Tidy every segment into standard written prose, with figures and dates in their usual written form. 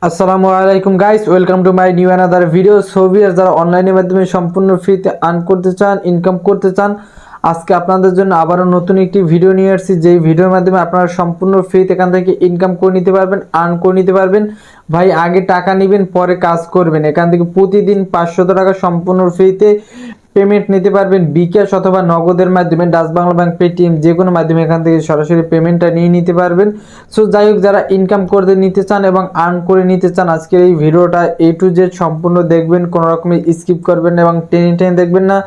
আসসালামু আলাইকুম guys, welcome to my new another video. সোভিয়ার যারা অনলাইনের মাধ্যমে সম্পূর্ণ ফ্রিতে আর্ন করতে চান, ইনকাম করতে চান, আজকে আপনাদের জন্য আবারও নতুন একটি ভিডিও নিয়ে আসছি, যেই ভিডিওর মাধ্যমে আপনারা সম্পূর্ণ ফ্রিতে এখান থেকে ইনকাম করে নিতে পারবেন, আর্ন করে নিতে পারবেন। ভাই আগে টাকা নেবেন, পরে কাজ করবেন। এখান থেকে প্রতিদিন 500 টাকা সম্পূর্ণ ফ্রিতে পেমেন্ট নিতে পারবেন বিকাশ অথবা নগদের মাধ্যমে, ডাচ বাংলা ব্যাংক, পেটিএম, যে কোনো মাধ্যমে এখান থেকে সরাসরি পেমেন্টটা নিয়ে নিতে পারবেন। সো যাই হোক, যারা ইনকাম করতে নিতে চান এবং আর্ন করে নিতে চান, আজকের এই ভিডিওটা A to Z সম্পূর্ণ দেখবেন, কোনো রকমের স্কিপ করবেন না এবং টেনে টেনে দেখবেন না।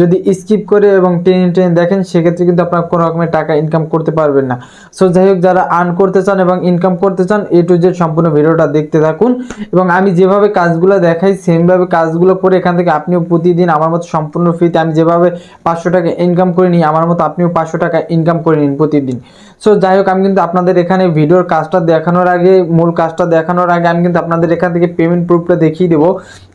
যদি স্কিপ করে এবং টেনে টেনে দেখেন, সেক্ষেত্রে কিন্তু আপনারা কোনো রকমের টাকা ইনকাম করতে পারবেন না। সো যাই হোক, যারা আর্ন করতে চান এবং ইনকাম করতে চান, A to Z সম্পূর্ণ ভিডিওটা দেখতে থাকুন এবং আমি যেভাবে কাজগুলো দেখাই সেমভাবে কাজগুলো করে এখান থেকে আপনিও প্রতিদিন আমার মতো সম্পূর্ণ ফ্রিতে, আমি যেভাবে 500 টাকা ইনকাম করে নিই, আমার মতো আপনিও 500 টাকা ইনকাম করে নিন প্রতিদিন। সো যাই হোক, আমি কিন্তু আপনাদের এখানে ভিডিওর কাজটা দেখানোর আগে, মূল কাজটা দেখানোর আগে আমি কিন্তু আপনাদের এখান থেকে পেমেন্ট প্রুফটা দেখিয়ে দেবো,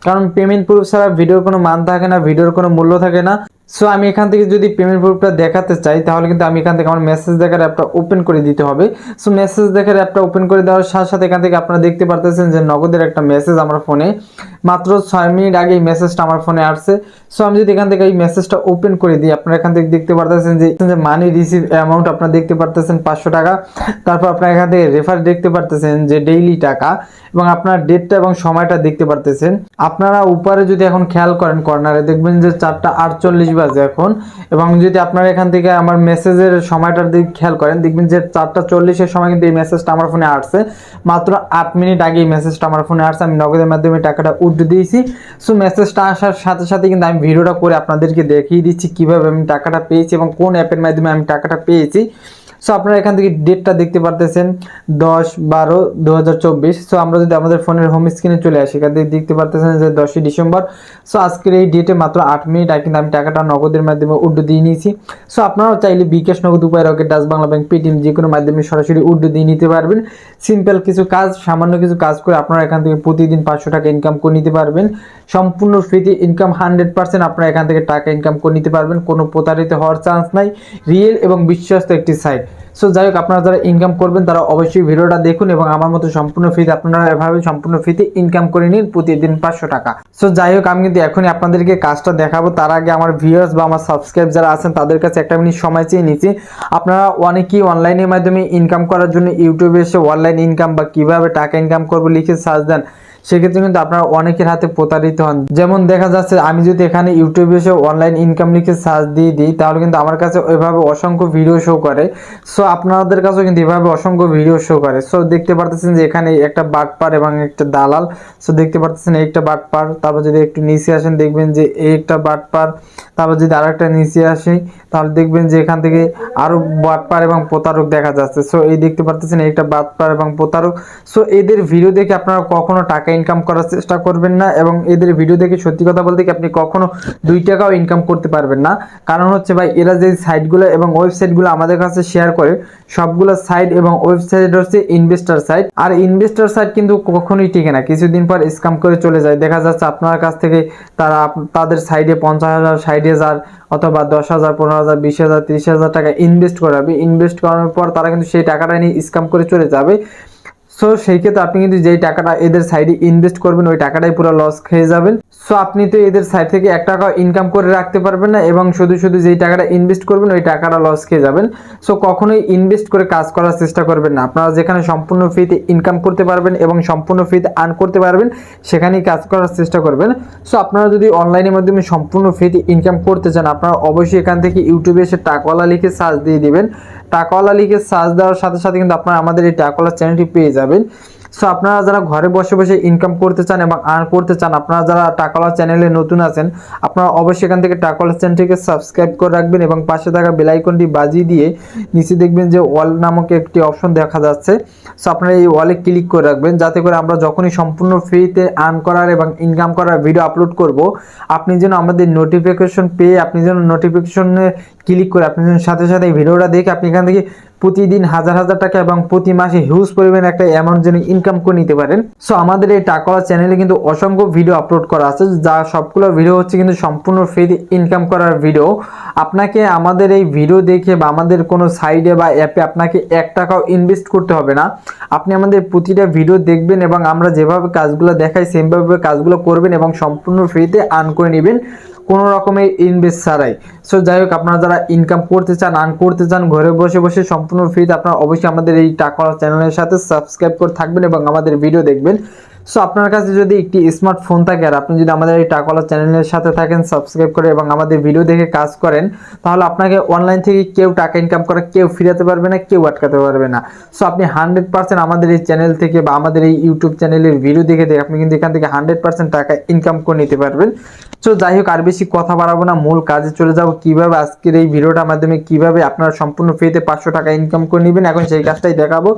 কারণ পেমেন্ট প্রুফ ছাড়া ভিডিওর কোনো মান থাকে না, ভিডিওর কোনো মূল্য থাকে না। সো আমি এখান থেকে যদি পেমেন্ট প্রুফটা দেখাতে চাই, তাহলে কিন্তু আমি এখান থেকে আমার মেসেজ দেখার অ্যাপটা ওপেন করে দিতে হবে। সো মেসেজ দেখার অ্যাপটা ওপেন করে দেওয়ার সাথে সাথে এখান থেকে আপনারা দেখতে পারতেছেন যে নগদের একটা মেসেজ আমার ফোনে মাত্র 6 মিনিট আগে এই মেসেজটা আমার ফোনে আসছে। সো আমি যদি এখান থেকে এই মেসেজটা ওপেন করে দিই, আপনারা এখান থেকে দেখতে পারতেছেন যে মানি রিসিভ অ্যামাউন্ট আপনারা দেখতে পারতেছেন 500 টাকা। তারপর আপনারা এখান থেকে রেফার দেখতে পারতেছেন যে ডেইলি টাকা, এবং আপনার ডেটটা এবং সময়টা দেখতে পারতেছেন। আপনারা উপরে যদি এখন খেয়াল করেন, কর্নারে দেখবেন যে 4:48 বাজে এখন, এবং যদি আপনারা এখান থেকে আমার মেসেজের সময়টার দিকে খেয়াল করেন, দেখবেন যে 4:40-এর সময় কিন্তু এই মেসেজটা আমার ফোনে আসছে। মাত্র 8 মিনিট আগে এই মেসেজটা আমার ফোনে আসছে, আমি নগদের মাধ্যমে টাকাটা উঠে দিয়েছি। সো মেসেজটা আসার সাথে সাথে কিন্তু আমি ভিডিওটা করে আপনাদেরকে দেখিয়ে দিচ্ছি কিভাবে আমি টাকাটা পেয়েছি এবং কোন অ্যাপের মাধ্যমে আমি টাকাটা পেয়েছি। সো আপনারা এখান থেকে ডেটটা দেখতে পারতেছেন 10/12/2024। সো আমরা যদি আমাদের ফোনের হোম স্ক্রিনে চলে আসি, এখান থেকে দেখতে পারতেছেন যে 10ই ডিসেম্বর। সো আজকের এই ডেটে মাত্র 8 মিনিট আগে কিন্তু আমি টাকাটা নগদের মাধ্যমে উড্ডো দিয়ে নিয়েছি। সো আপনারাও চাইলে বিকাশ, নগদ, উপায়, rocket, Dutch Bangla bank, Paytm, যে কোনো মাধ্যমে সরাসরি উড্ডো দিয়ে নিতে পারবেন। সিম্পল কিছু কাজ, সামান্য কিছু কাজ করে আপনারা এখান থেকে প্রতিদিন 500 টাকা ইনকাম করে নিতে পারবেন। সম্পূর্ণ ফ্রিতে ইনকাম, 100% আপনারা এখান থেকে টাকা ইনকাম করে নিতে পারবেন। কোনো প্রতারিত হওয়ার চান্স নাই, রিয়েল এবং বিশ্বস্ত একটি সাইট। সো যাই হোক, আপনারা যারা ইনকাম করবেন তারা অবশ্যই ভিডিওটা দেখুন এবং আমার মতো সম্পূর্ণ ফ্রিতে আপনারা এভাবে সম্পূর্ণ ফ্রিতে ইনকাম করে নিন প্রতিদিন 500 টাকা। সো যাই হোক, আমি কিন্তু এখনই আপনাদেরকে কাজটা দেখাবো। তার আগে আমার ভিউয়ার্স বা আমার সাবস্ক্রাইব যারা আছেন তাদের কাছে একটা মিনিট সময় চেয়ে নিচ্ছি। আপনারা অনেকেই অনলাইনের মাধ্যমে ইনকাম করার জন্য ইউটিউবে এসে অনলাইন ইনকাম বা কিভাবে টাকা ইনকাম করবো লিখে সার্চ দেন, সেক্ষেত্রে কিন্তু আপনারা অনেকের হাতে প্রতারিত হন। যেমন দেখা যাচ্ছে, আমি যদি এখানে ইউটিউবে এসে অনলাইন ইনকাম লিখে সার্চ দিয়ে দিই, তাহলে কিন্তু আমার কাছে ওইভাবে অসংখ্য ভিডিও শো করে। সো আপনাদের কাছেও কিন্তু এভাবে অসংখ্য ভিডিও শো করে। সো দেখতে পারতেছেন যে এখানে একটা বাটপার এবং একটা দালাল। সো দেখতে পারতেছেন এই একটা বাটপার, তারপর যদি একটু নিচে আসেন দেখবেন যে এই একটা বাটপার, তারপর যদি আরেকটা নিচে আসি তাহলে দেখবেন যে এখান থেকে আরো বাটপার এবং প্রতারক দেখা যাচ্ছে। সো এই দেখতে পারতেছেন এই একটা বাটপার এবং প্রতারক। সো এদের ভিডিও দেখে আপনারা কখনো টাকা ইনকাম করার চেষ্টা করবেন না, এবং এদের ভিডিও দেখে সত্যি কথা বলতে কি আপনি কখনো 2 টাকাও ইনকাম করতে পারবেন না। কারণ হচ্ছে ভাই, এরা যে সাইটগুলো এবং ওয়েবসাইটগুলো আমাদের কাছে শেয়ার করে, সবগুলো সাইট এবং ওয়েবসাইট হচ্ছে ইনভেস্টর সাইট। আর ইনভেস্টর সাইট কিন্তু কখনোই টিকে না, কিছুদিন পর স্ক্যাম করে চলে যায়। দেখা যাচ্ছে আপনার কাছ থেকে তারা তাদের সাইডে 50,000, 60,000 অথবা 10,000, 15,000, 20,000, 30,000 টাকা ইনভেস্ট করাবে। ইনভেস্ট করানোর পর তারা কিন্তু সেই টাকাটা নিয়ে স্ক্যাম করে চলে যাবে। সো সেই ক্ষেত্রে আপনি কিন্তু যেই টাকাটা এদের সাইডে ইনভেস্ট করবেন, ওই টাকাটাই পুরো লস খেয়ে যাবেন। সো আপনি তো এদের সাইড থেকে 1 টাকা ইনকাম করে রাখতে পারবেন না, এবং শুধু শুধু যেই টাকাটা ইনভেস্ট করবেন ওই টাকাটা লস খেয়ে যাবেন। সো কখনোই ইনভেস্ট করে কাজ করার চেষ্টা করবেন না। আপনারা যেখানে সম্পূর্ণ ফ্রিতে ইনকাম করতে পারবেন এবং সম্পূর্ণ ফ্রিতে আর্ন করতে পারবেন, সেখানেই কাজ করার চেষ্টা করবেন। সো আপনারা যদি অনলাইনের মাধ্যমে সম্পূর্ণ ফ্রিতে ইনকাম করতে চান, আপনারা অবশ্যই এখান থেকে ইউটিউবে এসে টাকাওয়ালা লিখে সার্চ দিয়ে দিবেন। টাকাওয়ালা লিখে সার্চ দেওয়ার সাথে সাথে কিন্তু আপনারা আমাদের এই টাকাওয়ালা চ্যানেলটি পেয়ে যাবেন। সো আপনারা যারা ঘরে বসে বসে ইনকাম করতে চান এবং আর্ন করতে চান, আপনারা যারা টাকাওয়ালা চ্যানেলে নতুন আছেন, আপনারা অবশ্যই এখান থেকে টাকাওয়ালা চ্যানেলটিকে সাবস্ক্রাইব করে রাখবেন এবং পাশে থাকা বেল আইকনটি বাজিয়ে দিয়ে নিচে দেখবেন যে অল নামক একটি অপশন দেখা যাচ্ছে। সো আপনারা এই ওয়ালে ক্লিক করে রাখবেন, যাতে করে আমরা যখনই সম্পূর্ণ ফ্রিতে আর্ন করার এবং ইনকাম করার ভিডিও আপলোড করব, আপনি যেন আমাদের নোটিফিকেশন পেয়ে, আপনি যেন নোটিফিকেশনে ক্লিক করে আপনি যেন সাথে সাথে এই ভিডিওটা দেখে আপনি এখান থেকে প্রতিদিন হাজার হাজার টাকা এবং প্রতি মাসে হিউজ পরিমাণে একটা অ্যামাউন্ট যেন ইনকাম করে নিতে পারেন। সো আমাদের এই টাকাওয়ালা চ্যানেলে কিন্তু অসংখ্য ভিডিও আপলোড করা আছে, যা সবগুলো ভিডিও হচ্ছে কিন্তু সম্পূর্ণ ফ্রি ইনকাম করার ভিডিও। আপনাকে আমাদের এই ভিডিও দেখে বা আমাদের কোনো সাইডে বা অ্যাপে আপনাকে 1 টাকাও ইনভেস্ট করতে হবে না। আপনি আমাদের প্রতিটা ভিডিও দেখবেন এবং আমরা যেভাবে কাজগুলো দেখাই সেমভাবে কাজগুলো করবেন এবং সম্পূর্ণ ফ্রিতে আর্ন করে নেবেন, কোনো রকমের ইনভেস্ট ছাড়াই। সো যাই হোক, আপনারা যারা ইনকাম করতে চান, আর্ন করতে চান ঘরে বসে বসে সম্পূর্ণ ফ্রিতে, আপনারা অবশ্যই আমাদের এই টাকাওয়ালা চ্যানেলের সাথে সাবস্ক্রাইব করে থাকবেন এবং আমাদের ভিডিও দেখবেন। সো আপনার কাছে যদি একটি স্মার্টফোন থাকে আর আপনি যদি আমাদের এই টাকাওয়ালা চ্যানেলের সাথে থাকেন, সাবস্ক্রাইব করে এবং আমাদের ভিডিও দেখে কাজ করেন, তাহলে আপনাকে অনলাইন থেকে কেউ টাকা ইনকাম করে কেউ ফিরাতে পারবে না, কেউ আটকাতে পারবে না। সো আপনি 100% আমাদের এই চ্যানেল থেকে বা আমাদের এই ইউটিউব চ্যানেলের ভিডিও দেখে আপনি কিন্তু এখান থেকে 100% টাকা ইনকাম করে নিতে পারবেন। সো যাই হোক, আর বেশি কথা বাড়াবো না, মূল কাজে চলে যাব। কিভাবে আজকের এই ভিডিওটার মাধ্যমে কিভাবে আপনারা সম্পূর্ণ ফ্রিতে 500 টাকা ইনকাম করে নেবেন, এখন সেই কাজটাই দেখাবো।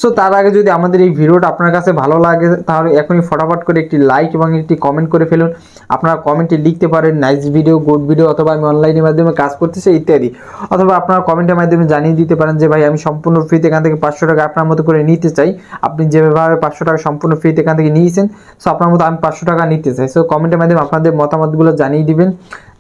সো তার আগে যদি আমাদের এই ভিডিওটা আপনার কাছে ভালো লাগে তাহলে এখনই ফটাফট করে একটি লাইক এবং একটি কমেন্ট করে ফেলুন। আপনারা কমেন্টে লিখতে পারেন নাইস ভিডিও, গুড ভিডিও, অথবা আমি অনলাইনের মাধ্যমে কাজ করতেছি ইত্যাদি। অথবা আপনারা কমেন্টের মাধ্যমে জানিয়ে দিতে পারেন যে ভাই আমি সম্পূর্ণ ফ্রিতে এখান থেকে 500 টাকা আপনার মতো করে নিতে চাই। আপনি যেভাবে 500 টাকা সম্পূর্ণ ফ্রিতে এখান থেকে নিয়েছেন, সো আপনার মতো আমি 500 টাকা নিতে চাই। সো কমেন্টের মাধ্যমে আপনাদের মতামতগুলো জানিয়ে দিবেন।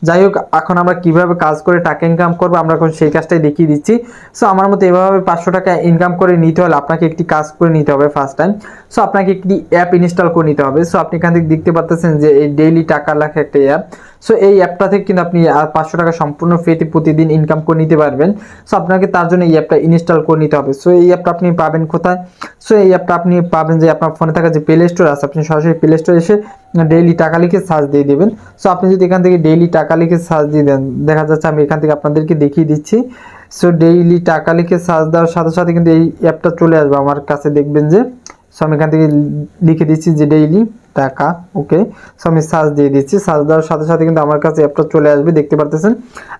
যাই হোক, এখন আমরা কিভাবে কাজ করে টাকা ইনকাম করবো আমরা এখন সেই কাজটাই দেখিয়ে দিচ্ছি। সো আমার মতো এভাবে 500 টাকা ইনকাম করে নিতে হলে আপনাকে একটি কাজ করে নিতে হবে ফার্স্ট টাইম। সো আপনাকে একটি অ্যাপ ইনস্টল করে নিতে হবে। সো আপনি এখান থেকে দেখতে পাচ্ছেন যে এই ডেইলি টাকা লেখা একটা অ্যাপ। সো এই অ্যাপটা থেকে কিন্তু আপনি 500 টাকা সম্পূর্ণ ফ্রিতে প্রতিদিন ইনকাম করে নিতে পারবেন। সো আপনাকে তার জন্য এই অ্যাপটা ইনস্টল করে নিতে হবে। সো এই অ্যাপটা আপনি পাবেন কোথায়? সো এই অ্যাপটা আপনি পাবেন যে আপনার ফোনে থাকা যে প্লে স্টোর আছে, আপনি সরাসরি প্লে স্টোরে এসে ডেইলি টাকা লিখে সার্চ দিয়ে দেবেন। সো আপনি যদি এখান থেকে ডেইলি টাকা লিখে সার্চ দিয়ে দেন, দেখা যাচ্ছে আমি এখান থেকে আপনাদেরকে দেখিয়ে দিচ্ছি। সো ডেইলি টাকা লিখে সার্চ দেওয়ার সাথে সাথে কিন্তু এই অ্যাপটা চলে আসবে আমার কাছে, দেখবেন যে। সো আমি এখান থেকে লিখে দিচ্ছি যে ডেইলি টাকা, ওকে। সো আমি সার্চ দিয়ে দিচ্ছি, সার্চ দেওয়ার সাথে সাথে কিন্তু আমার কাছে অ্যাপটা চলে আসবে, দেখতে পারতেছেন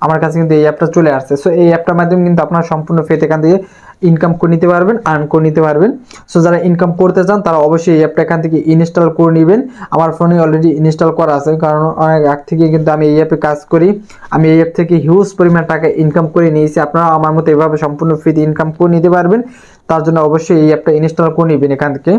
আমার কাছে কিন্তু এই অ্যাপটা চলে আসছে। সো এই অ্যাপটার মাধ্যমে কিন্তু আপনারা সম্পূর্ণ ফ্রিতে এখান থেকে ইনকাম করে নিতে পারবেন, আর্ন করে নিতে পারবেন। সো যারা ইনকাম করতে চান তারা অবশ্যই এই অ্যাপটা এখান থেকে ইনস্টল করে নেবেন। আমার ফোনে অলরেডি ইনস্টল করা আছে, কারণ অনেক আগ থেকে কিন্তু আমি এই অ্যাপে কাজ করি। আমি এই অ্যাপ থেকে হিউজ পরিমাণ টাকা ইনকাম করে নিয়েছি। আপনারা আমার মতো এভাবে সম্পূর্ণ ফ্রিতে ইনকাম করে নিতে পারবেন। তার জন্য অবশ্যই এই অ্যাপটা ইনস্টল করে নেবেন এখান থেকে।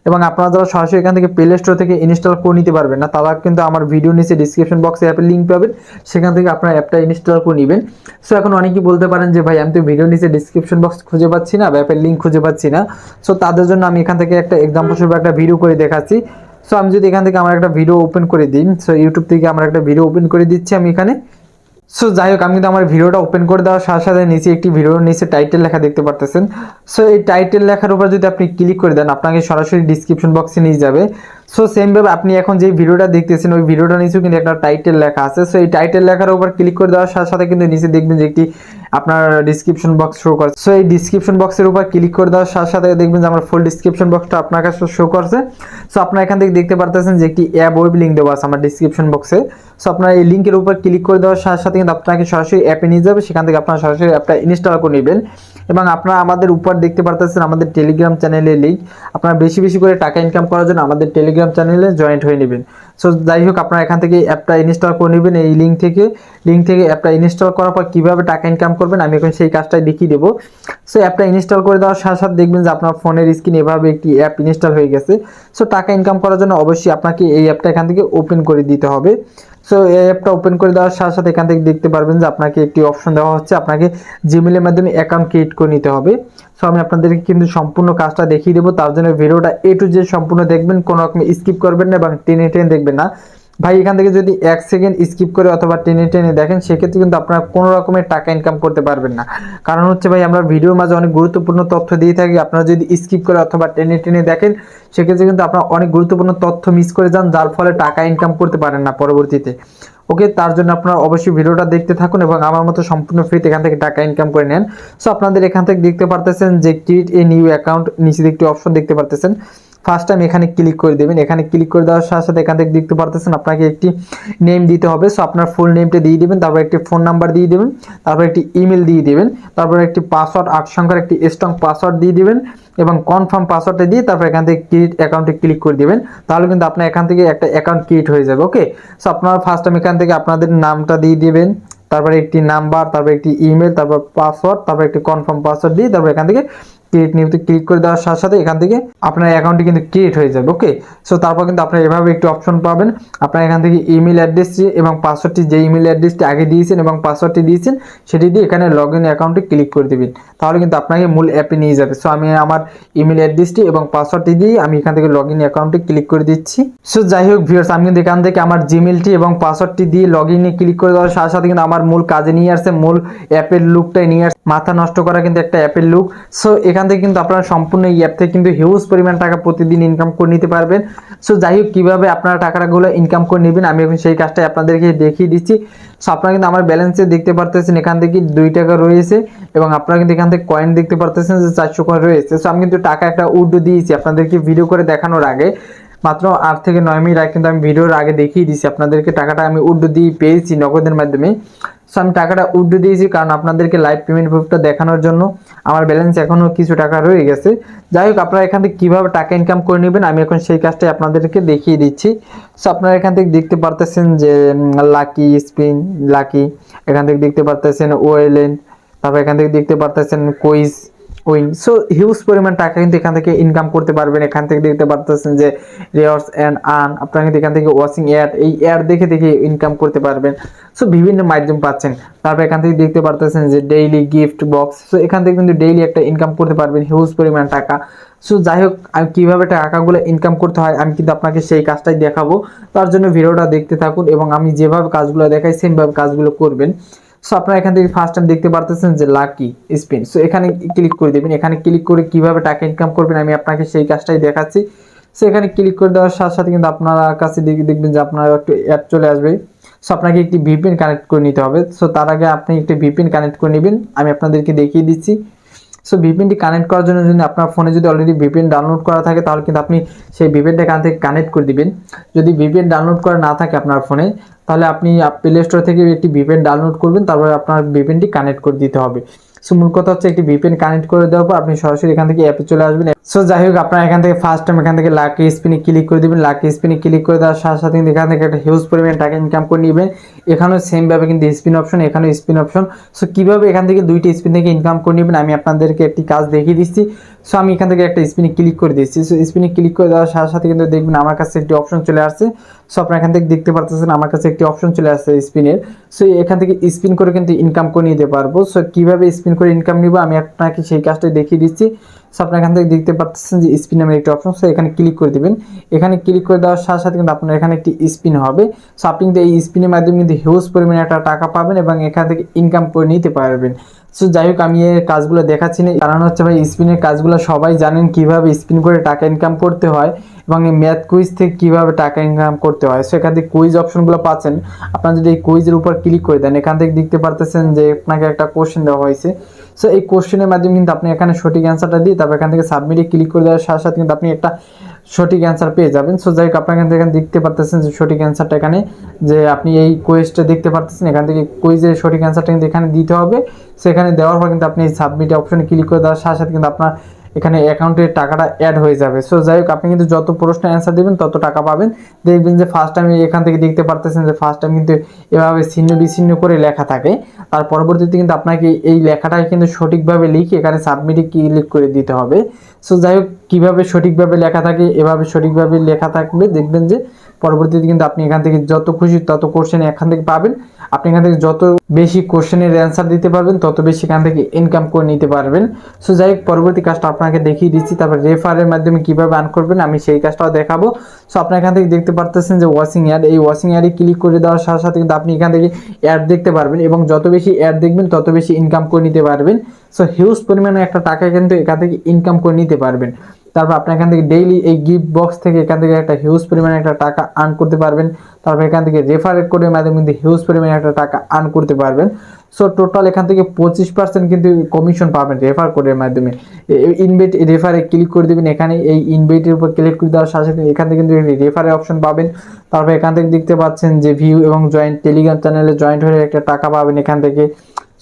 এবং আপনারা যারা সরাসরি এখান থেকে প্লে স্টোর থেকে ইনস্টল করে নিতে পারবেন না, তারা কিন্তু আমার ভিডিও নিচে ডিসক্রিপশন বক্সে অ্যাপের লিঙ্ক পাবেন, সেখান থেকে আপনারা অ্যাপটা ইনস্টল করে নেবেন। সো এখন অনেকেই বলতে পারেন যে ভাই আমি তো ভিডিও নিচে ডিসক্রিপশন বক্স খুঁজে পাচ্ছি না, অ্যাপের লিঙ্ক খুঁজে পাচ্ছি না। সো তাদের জন্য আমি এখান থেকে একটা এক্সাম্পল স্বরূপ একটা ভিডিও করে দেখাচ্ছি। সো আমি যদি এখান থেকে আমার একটা ভিডিও ওপেন করে দিই, সো ইউটিউব থেকে আমার একটা ভিডিও ওপেন করে দিচ্ছি আমি এখানে। সো যাই হোক, আমি কিন্তু আমার ভিডিওটা ওপেন করে দেওয়ার সাথে সাথে নিচে একটি ভিডিওর নিচে টাইটেল লেখা দেখতে পারতেছেন। সো এই টাইটেল লেখার উপর যদি আপনি ক্লিক করে দেন, আপনাকে সরাসরি ডিসক্রিপশন বক্সে নিয়ে যাবে। সো সেমভাবে আপনি এখন যে ভিডিওটা দেখতেছেন ওই ভিডিওটা নিচেও কিন্তু একটা টাইটেল লেখা আছে। সো এই টাইটেল লেখার উপর ক্লিক করে দেওয়ার সাথে সাথে কিন্তু নিচে দেখবেন যে একটি আপনার ডিসক্রিপশন বক্স শো করছে। সো এই ডিসক্রিপশন বক্সের উপর ক্লিক করে দেওয়ার সাথে সাথে দেখবেন যে আমার ফুল ডিসক্রিপশন বক্সটা আপনার কাছে শো করছে। সো আপনারা এখান থেকে দেখতে পারতেছেন যে একটি অ্যাপ ওয়েব লিঙ্ক দেওয়া আছে আমার ডিসক্রিপশন বক্সে। সো আপনার এই লিঙ্কের উপর ক্লিক করে দেওয়ার সাথে সাথে কিন্তু আপনাকে সরাসরি অ্যাপে নিয়ে যাবে, সেখান থেকে আপনারা সরাসরি অ্যাপটা ইনস্টল করে নেবেন। এবং আপনারা আমাদের উপর দেখতে পারতেছেন আমাদের টেলিগ্রাম চ্যানেলের লিঙ্ক। আপনারা বেশি বেশি করে টাকা ইনকাম করার জন্য আমাদের টেলিগ্রাম চ্যানেলে জয়েন্ট হয়ে নেবেন। সো যাই হোক, আপনারা এখান থেকে অ্যাপটা ইনস্টল করে নেবেন এই লিঙ্ক থেকে। অ্যাপটা ইনস্টল করার পর কীভাবে টাকা ইনকাম করবেন আমি এখন সেই কাজটাই দেখিয়ে দেবো। সো অ্যাপটা ইনস্টল করে দেওয়ার সাথে সাথে দেখবেন যে আপনার ফোনের স্ক্রিনে এভাবে একটি অ্যাপ ইনস্টল হয়ে গেছে। সো টাকা ইনকাম করার জন্য অবশ্যই আপনাকে এই অ্যাপটা এখান থেকে ওপেন করে দিতে হবে। সো এই অ্যাপটা ওপেন করে দেওয়ার সাথে সাথে এখান থেকে দেখতে পারবেন যে আপনাকে একটি অপশন দেওয়া হচ্ছে, আপনাকে জিমেলের মাধ্যমে অ্যাকাউন্ট ক্রিয়েট করে নিতে হবে। সো আমি আপনাদেরকে কিন্তু সম্পূর্ণ কাজটা দেখিয়ে দেবো, তার জন্য ভিডিওটা A to Z সম্পূর্ণ দেখবেন, কোনো রকম স্কিপ করবেন না এবং টেনে টেনে দেখবেন না। ভাই এখান থেকে যদি 1 সেকেন্ড স্কিপ করে অথবা টেনে টেনে দেখেন, সেক্ষেত্রে কিন্তু আপনারা কোনো রকমের টাকা ইনকাম করতে পারবেন না। কারণ হচ্ছে ভাই আমরা ভিডিওর মাঝে অনেক গুরুত্বপূর্ণ তথ্য দিয়ে থাকি, আপনারা যদি স্কিপ করে অথবা টেনে টেনে দেখেন সেক্ষেত্রে কিন্তু আপনারা অনেক গুরুত্বপূর্ণ তথ্য মিস করে যান, যার ফলে টাকা ইনকাম করতে পারেন না পরবর্তীতে। ওকে, তার জন্য আপনারা অবশ্যই ভিডিওটা দেখতে থাকুন এবং আমার মতো সম্পূর্ণ ফ্রিতে এখান থেকে টাকা ইনকাম করে নেন। সো আপনাদের এখান থেকে দেখতে পারতেছেন যে ক্রিয়েট এ নিউ অ্যাকাউন্ট, নিচে একটি অপশন দেখতে পারতেছেন। ফার্স্ট টাইম এখানে ক্লিক করে দেবেন। এখানে ক্লিক করে দেওয়ার সাথে সাথে এখান থেকে দেখতে পারতেছেন আপনাকে একটি নেম দিতে হবে। সো আপনার ফুল নেমটা দিয়ে দিবেন, তারপর একটি ফোন নাম্বার দিয়ে দেবেন, তারপর একটি ইমেল দিয়ে দিবেন, তারপর একটি পাসওয়ার্ড 8 সংখ্যার একটি স্ট্রং পাসওয়ার্ড দিয়ে দিবেন এবং কনফার্ম পাসওয়ার্ডটা দিয়ে তারপর এখান থেকে ক্রিয়েট অ্যাকাউন্টে ক্লিক করে দিবেন। তাহলে কিন্তু আপনার এখান থেকে একটা অ্যাকাউন্ট ক্রিয়েট হয়ে যাবে। ওকে, সো আপনারা ফার্স্ট টাইম এখান থেকে আপনাদের নামটা দিয়ে দিবেন, তারপরে একটি নাম্বার, তারপর একটি ইমেল, তারপর পাসওয়ার্ড, তারপর একটি কনফার্ম পাসওয়ার্ড দিয়ে তারপর এখান থেকে ক্রিয়েট নিউতে ক্লিক করে দেওয়ার সাথে সাথে এখান থেকে আপনার অ্যাকাউন্টটি কিন্তু ক্রিয়েট হয়ে যাবে। ওকে, সো তারপর কিন্তু আপনারা এভাবে একটি অপশন পাবেন। আপনার এখান থেকে ইমেল অ্যাড্রেসটি এবং পাসওয়ার্ডটি, যে ইমেল অ্যাড্রেসটি আগে দিয়েছেন এবং পাসওয়ার্ডটি দিয়েছেন সেটি দিয়ে এখানে লগ ইন অ্যাকাউন্টে ক্লিক করে দেবেন, তাহলে কিন্তু আপনাকে মূল অ্যাপে নিয়ে যাবে। সো আমি আমার ইমেল অ্যাড্রেসটি এবং পাসওয়ার্ডটি দিয়ে আমি এখান থেকে লগ ইন অ্যাকাউন্টে ক্লিক করে দিচ্ছি। সো যাই হোক ভিউয়ার্স, আমি কিন্তু এখান থেকে আমার জিমেলটি এবং পাসওয়ার্ডটি দিয়ে লগ ইনে ক্লিক করে দেওয়ার সাথে সাথে কিন্তু আমার মূল কাজে নিয়ে আসছে, মূল অ্যাপের লুকটাই নিয়ে আসছে। মাথা নষ্ট করা কিন্তু একটা অ্যাপের লুক। সো এখান থেকে কিন্তু আপনারা সম্পূর্ণ এই অ্যাপ থেকে কিন্তু হিউজ পরিমাণ টাকা প্রতিদিন ইনকাম করে নিতে পারবেন। সো যাই হোক, কীভাবে আপনারা টাকাগুলো ইনকাম করে নেবেন আমি এখন সেই কাজটাই আপনাদেরকে দেখিয়ে দিচ্ছি। সো আপনারা কিন্তু আমার ব্যালেন্সে দেখতে পারতেছেন এখান থেকে 2 টাকা রয়েছে এবং আপনারা কিন্তু এখান থেকে কয়েন দেখতে পারতেছেন যে 400 কয়েন রয়েছে। সো আমি কিন্তু টাকা একটা উইথড্র দিয়েছি আপনাদেরকে ভিডিও করে দেখানোর আগে, মাত্র 8 থেকে 9 মিনিট আগে কিন্তু আমি ভিডিওর আগে দেখিয়ে দিয়েছি আপনাদেরকে টাকাটা আমি উইথড্র দিয়ে পেয়েছি নগদের মাধ্যমে। সো আমি টাকাটা উইথড্র দিয়েছি কারণ আপনাদেরকে লাইভ পেমেন্ট প্রুফটা দেখানোর জন্য। আমার ব্যালেন্স এখনও কিছু টাকা রয়ে গেছে। যাই হোক, আপনারা এখান থেকে কীভাবে টাকা ইনকাম করে নেবেন আমি এখন সেই কাজটাই আপনাদেরকে দেখিয়ে দিচ্ছি। সো আপনারা এখান থেকে দেখতে পারতেছেন যে লাকি স্পিন, লাকি, এখান থেকে দেখতে পারতেছেন ওয়েলেন্ড, তারপর এখান থেকে দেখতে পারতেছেন কুইজ উইন। সো হিউজ পরিমাণ টাকা কিন্তু এখান থেকে ইনকাম করতে পারবেন। এখান থেকে দেখতে পারতেছেন যে রেয়ার্স অ্যান্ড আর্ন, আপনারা কিন্তু এখান থেকে ওয়াচিং অ্যাড, এই অ্যাড দেখে দেখে ইনকাম করতে পারবেন। সো বিভিন্ন মাধ্যম পাচ্ছেন। তারপর এখান থেকে দেখতে পারতেছেন যে ডেইলি গিফট বক্স। সো এখান থেকে কিন্তু ডেইলি একটা ইনকাম করতে পারবেন হিউজ পরিমাণ টাকা। সো যাই হোক, আমি কীভাবে টাকাগুলো ইনকাম করতে হয় আমি কিন্তু আপনাকে সেই কাজটাই দেখাবো। তার জন্য ভিডিওটা দেখতে থাকুন এবং আমি যেভাবে কাজগুলো দেখাই সেমভাবে কাজগুলো করবেন। সো আপনারা এখান থেকে ফার্স্ট টাইম দেখতে পারতেছেন যে লাকি স্পিন। সো এখানে ক্লিক করে দেবেন। এখানে ক্লিক করে কিভাবে টাকা ইনকাম করবেন আমি আপনাকে সেই কাজটাই দেখাচ্ছি। সো এখানে ক্লিক করে দেওয়ার সাথে সাথে কিন্তু আপনারা কাছে দেখবেন যে আপনার একটু অ্যাড চলে আসবে। সো আপনাকে একটি ভিপিএন কানেক্ট করে নিতে হবে। সো তার আগে আপনি একটি ভিপিএন কানেক্ট করে নেবেন, আমি আপনাদেরকে দেখিয়ে দিচ্ছি। সো ভিপিএনটি কানেক্ট করার জন্য যদি আপনার ফোনে যদি অলরেডি ভিপিএন ডাউনলোড করা থাকে তাহলে কিন্তু আপনি সেই ভিপিএনটা এখান থেকে কানেক্ট করে দিবেন। যদি ভিপিএন ডাউনলোড করা না থাকে আপনার ফোনে তাহলে আপনি প্লে স্টোর থেকে একটি ভিপিএন ডাউনলোড করবেন, তারপরে আপনার ভিপিএনটি কানেক্ট করে দিতে হবে। সো মূল কথা হচ্ছে একটি ভিপিএন কানেক্ট করে দেওয়ার পর আপনি সরাসরি এখান থেকে অ্যাপে চলে আসবেন। সো যাই হোক, আপনারা এখান থেকে ফার্স্ট টাইম এখান থেকে লাকি স্পিনে ক্লিক করে দেবেন। লাকি স্পিনে ক্লিক করে দেওয়ার সাথে সাথে এখান থেকে একটা হিউজ পরিমাণ টাকা ইনকাম করে নেবেন। এখানেও সেমভাবে কিন্তু স্পিন অপশন, এখানেও স্পিন অপশন। সো কীভাবে এখান থেকে 2টি স্পিন থেকে ইনকাম করে নেবেন আমি আপনাদেরকে একটি কাজ দেখিয়ে দিচ্ছি। সো আমি এখান থেকে একটা স্পিনে ক্লিক করে দিচ্ছি। সো স্পিনে ক্লিক করে দেওয়ার সাথে সাথে কিন্তু দেখবেন আমার কাছে একটি অপশন চলে আসছে। সো আপনারা এখান থেকে দেখতে পারতেছেন আমার কাছে একটি অপশন চলে আসছে স্পিনের। সো এখান থেকে স্পিন করে কিন্তু ইনকাম করে নিতে পারবো। সো কীভাবে স্পিন করে ইনকাম নিব আমি আপনাকে সেই কাজটাই দেখিয়ে দিচ্ছি। সো আপনারা এখান থেকে দেখতে পাচ্ছেন যে স্পিন নামের একটি অপশন। সো এখানে ক্লিক করে দেবেন। এখানে ক্লিক করে দেওয়ার সাথে সাথে কিন্তু আপনার এখানে একটি স্পিন হবে। সো আপনি কিন্তু এই স্পিনের মাধ্যমে কিন্তু হিউজ পরিমাণে একটা টাকা পাবেন এবং এখান থেকে ইনকাম করে নিতে পারবেন। সো যাই হোক, আমি এই কাজগুলো দেখাচ্ছি না কারণ হচ্ছে ভাই স্পিনের কাজগুলো সবাই জানেন কীভাবে স্পিন করে টাকা ইনকাম করতে হয় এবং এই ম্যাথ কুইজ থেকে কীভাবে টাকা ইনকাম করতে হয়। সো এখান থেকে কুইজ অপশনগুলো পাচ্ছেন। আপনারা যদি এই কুইজের উপর ক্লিক করে দেন এখান থেকে দেখতে পারতেছেন যে আপনাকে একটা কোশ্চেন দেওয়া হয়েছে। সো এই কোশ্চেনের মাধ্যমে কিন্তু আপনি এখানে সঠিক অ্যান্সারটা দিয়ে তারপর এখান থেকে সাবমিটে ক্লিক করে দেওয়ার সাথে সাথে কিন্তু আপনি একটা সঠিক অ্যান্সার পেয়ে যাবেন। সো যাই হোক, আপনারা এখানে দেখতে পারতেছেন যে সঠিক অ্যান্সারটা এখানে, যে আপনি এই কুইজটা দেখতে পারতেছেন এখান থেকে কুইজের সঠিক অ্যান্সারটা কিন্তু এখানে দিতে হবে। সেখানে দেওয়ার পর কিন্তু আপনি এই সাবমিট অপশনে ক্লিক করে দেওয়ার সাথে সাথে কিন্তু আপনার এখানে অ্যাকাউন্টে টাকাটা অ্যাড হয়ে যাবে। সো যাই হোক, আপনি কিন্তু যত প্রশ্ন অ্যান্সার দেবেন তত টাকা পাবেন। দেখবেন যে ফার্স্ট টাইম এখান থেকে দেখতে পারতেছেন যে ফার্স্ট টাইম কিন্তু এভাবে ছিন্ন বিচ্ছিন্ন করে লেখা থাকে, তার পরবর্তীতে কিন্তু আপনাকে এই লেখাটাই কিন্তু সঠিকভাবে লিখে এখানে সাবমিটে ক্লিক করে দিতে হবে। সো যাই হোক, কীভাবে সঠিকভাবে লেখা থাকে এভাবে সঠিকভাবে লেখা থাকবে দেখবেন যে পরবর্তীতে কিন্তু আপনি এখান থেকে যত খুশি তত কোশ্চেন এখান থেকে পাবেন। আপনি এখান থেকে যত বেশি কোশ্চেনের অ্যান্সার দিতে পারবেন তত বেশি এখান থেকে ইনকাম করে নিতে পারবেন। সো যাই হোক, পরবর্তী কাজটা আপনাকে দেখিয়ে দিচ্ছি। তারপর রেফারের মাধ্যমে কীভাবে আর্ন করবেন আমি সেই কাজটাও দেখাবো। সো আপনার এখান থেকে দেখতে পারতেছেন যে ওয়াচিং অ্যাড, এই ওয়াচিং অ্যাডে ক্লিক করে দেওয়ার সাথে সাথে কিন্তু আপনি এখান থেকে অ্যাড দেখতে পারবেন এবং যত বেশি অ্যাড দেখবেন তত বেশি ইনকাম করে নিতে পারবেন। সো হিউজ পরিমাণে একটা টাকা কিন্তু এখান থেকে ইনকাম করে নিতে পারবেন। তারপর আপনি এখান থেকে ডেইলি এই গিফট বক্স থেকে এখান থেকে একটা হিউজ পরিমাণে একটা টাকা আর্ন করতে পারবেন। তারপর এখান থেকে রেফার কোডের মাধ্যমে কিন্তু হিউজ পরিমাণে একটা টাকা আর্ন করতে পারবেন। সো টোটাল এখান থেকে 25% কিন্তু কমিশন পাবেন রেফার কোডের মাধ্যমে। ইনভাইট রেফারে ক্লিক করে দেবেন। এখানে এই ইনভাইটের উপর ক্লিক করে দেওয়ার সাথে সাথে এখান থেকে কিন্তু রেফারের অপশন পাবেন। তারপর এখান থেকে দেখতে পাচ্ছেন যে ভিউ এবং জয়েন্ট, টেলিগ্রাম চ্যানেলে জয়েন্ট হয়ে একটা টাকা পাবেন এখান থেকে।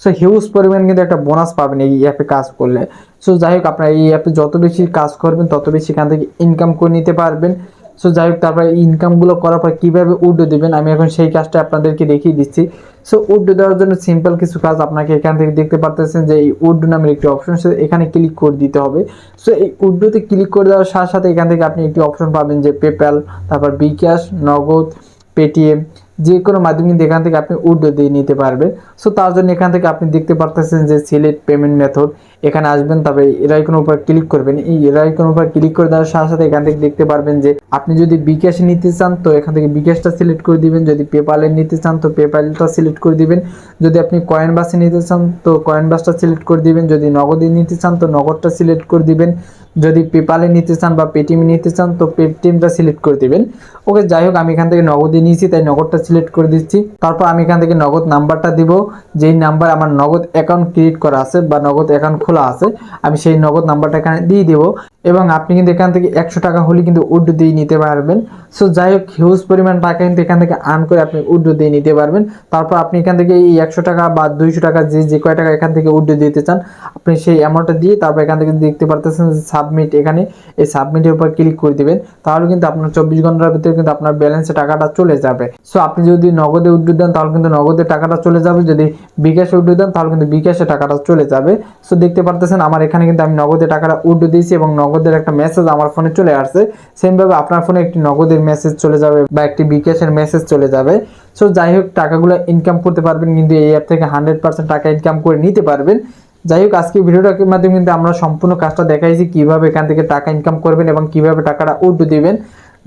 সো হিউজ পরিমাণ কিন্তু একটা বোনাস পাবেন এই অ্যাপে কাজ করলে। সো যাই হোক, আপনারা এই অ্যাপে যত বেশি কাজ করবেন তত বেশি এখান থেকে ইনকাম করে নিতে পারবেন। সো যাই হোক, তারপরে ইনকামগুলো করার পর কীভাবে উইথড্র দেবেন আমি এখন সেই কাজটা আপনাদেরকে দেখিয়ে দিচ্ছি। সো উইথড্র দেওয়ার জন্য সিম্পল কিছু কাজ, আপনাকে এখান থেকে দেখতে পারতেছেন যে এই উইথড্র নামের একটি অপশন, এখানে ক্লিক করে দিতে হবে। সো এই উইথড্রতে ক্লিক করে দেওয়ার সাথে সাথে এখান থেকে আপনি একটি অপশন পাবেন যে পেপ্যাল, তারপর বিকাশ, নগদ, পেটিএম, যে কোনো মাধ্যমে কিন্তু এখান থেকে আপনি উইথড্র দিয়ে নিতে পারবেন। সো তার জন্য এখান থেকে আপনি দেখতে পারতেছেন যে সিলেক্ট পেমেন্ট মেথড, এখানে আসবেন, তবে এর আইকনের উপর ক্লিক করবেন। এই এর আইকনের উপর ক্লিক করে দেওয়ার সাথে সাথে এখান থেকে দেখতে পারবেন যে আপনি যদি বিকাশে নিতে চান তো এখান থেকে বিকাশটা সিলেক্ট করে দিবেন, যদি পেপালে নিতে চান তো পেপালটা সিলেক্ট করে দিবেন, যদি আপনি কয়েন বাসে নিতে চান তো কয়েন বাসটা সিলেক্ট করে দিবেন, যদি নগদে নিতে চান তো নগদটা সিলেক্ট করে দিবেন, যদি পেপালে নিতে চান বা পেটিএম নিতে চান তো পেটিএমটা সিলেক্ট করে দিবেন। ওকে, যাই হোক আমি এখান থেকে নগদে নিয়েছি তাই নগদটা সিলেক্ট করে দিচ্ছি। তারপর আমি এখান থেকে নগদ নাম্বারটা দিব, যেই নাম্বার আমার নগদ অ্যাকাউন্ট ক্রিয়েট করা আছে বা নগদ অ্যাকাউন্ট খোলা আছে আমি সেই নগদ নাম্বারটা এখানে দিয়ে দেবো। এবং আপনি কিন্তু এখান থেকে 100 টাকা হলে কিন্তু উইথড্র দিয়ে নিতে পারবেন। সো যাই হোক, হিউজ পরিমাণ টাকা কিন্তু এখান থেকে আর্ন করে আপনি উইথড্র দিয়ে নিতে পারবেন। তারপর আপনি এখান থেকে এই 100 টাকা বা 200 টাকা যে কয় টাকা এখান থেকে উইথড্র দিতে চান আপনি সেই অ্যামাউন্টটা দিয়ে তারপর এখান থেকে দেখতে পারতেছেন যে সাবমিট, এখানে এই সাবমিটের উপর ক্লিক করে দিবেন। তাহলে কিন্তু আপনার 24 ঘন্টার ভিতরে কিন্তু আপনার ব্যালেন্সে টাকাটা চলে যাবে। সো আপনি যদি নগদে উইথড্র দেন তাহলে কিন্তু নগদের টাকাটা চলে যাবে, যদি বিকাশে উইথড্র দেন তাহলে কিন্তু বিকাশে টাকাটা চলে যাবে। সো দেখতে পারতেছেন আমার এখানে কিন্তু আমি নগদে টাকাটা উইথড্র দিয়েছি এবং নগদের একটা মেসেজ আমার ফোনে চলে আসছে। সেমভাবে আপনার ফোনে একটি নগদের মেসেজ চলে যাবে বা একটি বিকাশের মেসেজ চলে যাবে। সো যাই হোক, টাকাগুলো ইনকাম করতে পারবেন, কিন্তু এই অ্যাপ থেকে 100% টাকা ইনকাম করে নিতে পারবেন। যাই হোক, আজকে ভিডিওটার মাধ্যমে কিন্তু আমরা সম্পূর্ণ কাজটা দেখাইছি কিভাবে এখান থেকে টাকা ইনকাম করবেন এবং কিভাবে টাকাটা উইথড্র দিবেন।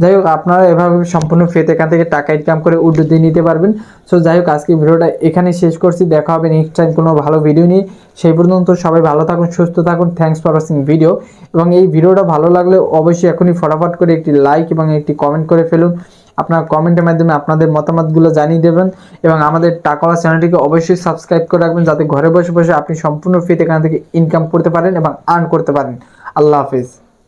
যাই হোক, আপনারা এভাবে সম্পূর্ণ ফ্রিতে এখান থেকে টাকা ইনকাম করে উইথড্র দিয়ে নিতে পারবেন। সো যাই হোক, আজকে ভিডিওটা এখানে শেষ করছি, দেখা হবে নেক্সট টাইম কোনো ভালো ভিডিও নিয়ে। সেই পর্যন্ত সবাই ভালো থাকুন, সুস্থ থাকুন। Thanks for watching video. এবং এই ভিডিওটা ভালো লাগলে অবশ্যই এখনই ফটাফট করে একটি লাইক এবং একটি কমেন্ট করে ফেলুন। আপনার কমেন্টের মাধ্যমে আপনাদের মতামতগুলো জানিয়ে দেবেন এবং আমাদের টাকাওয়ালা চ্যানেলটিকে অবশ্যই সাবস্ক্রাইব করে রাখবেন, যাতে ঘরে বসে বসে আপনি সম্পূর্ণ ফ্রিতে এখান থেকে ইনকাম করতে পারেন এবং আর্ন করতে পারেন। আল্লাহ হাফিজ।